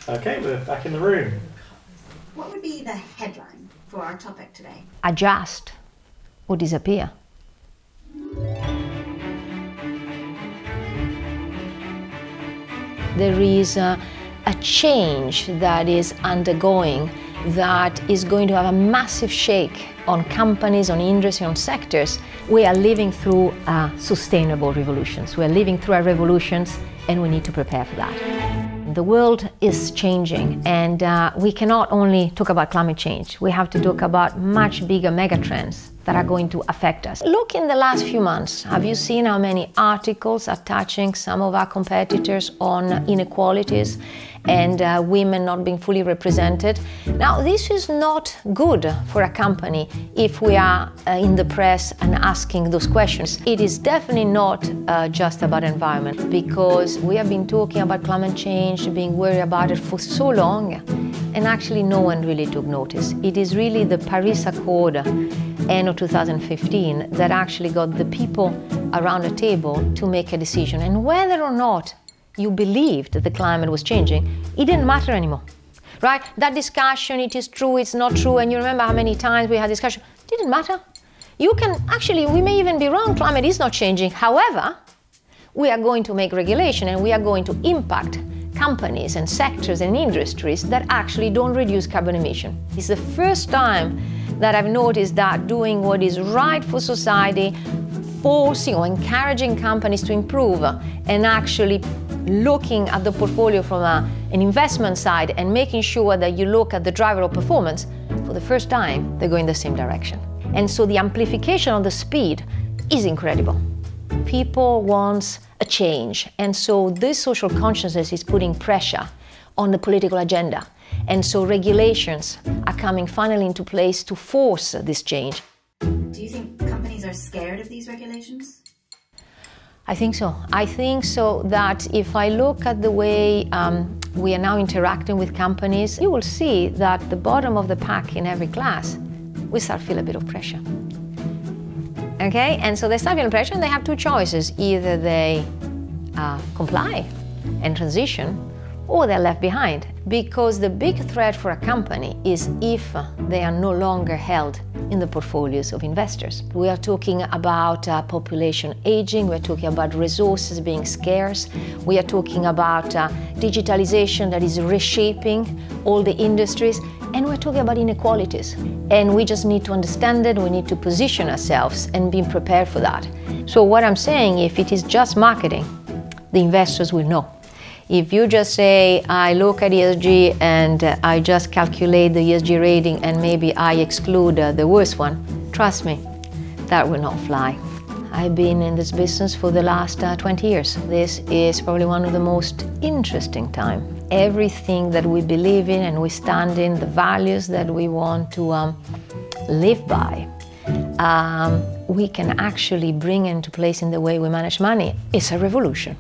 Okay, we're back in the room. What would be the headline for our topic today? Adjust or disappear. There is a change that is undergoing that is going to have a massive shake on companies, on industry, on sectors. We are living through sustainable revolutions. We are living through our revolutions, and we need to prepare for that. The world is changing, and we cannot only talk about climate change. We have to talk about much bigger megatrends that are going to affect us. Look in the last few months. Have you seen how many articles are touching some of our competitors on inequalities and women not being fully represented? Now, this is not good for a company if we are in the press and asking those questions. It is definitely not just about environment, because we have been talking about climate change, being worried about it for so long, and actually no one really took notice. It is really the Paris Accord, end of 2015, that actually got the people around the table to make a decision. And whether or not you believed that the climate was changing, it didn't matter anymore, right? That discussion, it is true, it's not true, and you remember how many times we had discussion, it didn't matter. You can, actually, we may even be wrong, climate is not changing. However, we are going to make regulation and we are going to impact companies and sectors and industries that actually don't reduce carbon emission. It's the first time that I've noticed that doing what is right for society, forcing or encouraging companies to improve, and actually looking at the portfolio from an investment side and making sure that you look at the driver of performance, for the first time, they go in the same direction. And so the amplification of the speed is incredible. People want a change, and so this social consciousness is putting pressure on the political agenda. And so regulations are coming finally into place to force this change. Do you think companies are scared of these regulations? I think so. I think so that if I look at the way we are now interacting with companies, you will see that the bottom of the pack in every class, we start to feel a bit of pressure. Okay, and so they start feeling pressure and they have two choices. Either they comply and transition, or they're left behind. Because the big threat for a company is if they are no longer held in the portfolios of investors. We are talking about population aging, we're talking about resources being scarce, we are talking about digitalization that is reshaping all the industries, and we're talking about inequalities. And we just need to understand it, we need to position ourselves and be prepared for that. So what I'm saying, if it is just marketing, the investors will know. If you just say, I look at ESG and I just calculate the ESG rating and maybe I exclude the worst one, trust me, that will not fly. I've been in this business for the last 20 years. This is probably one of the most interesting times. Everything that we believe in and we stand in, the values that we want to live by, we can actually bring into place in the way we manage money. It's a revolution.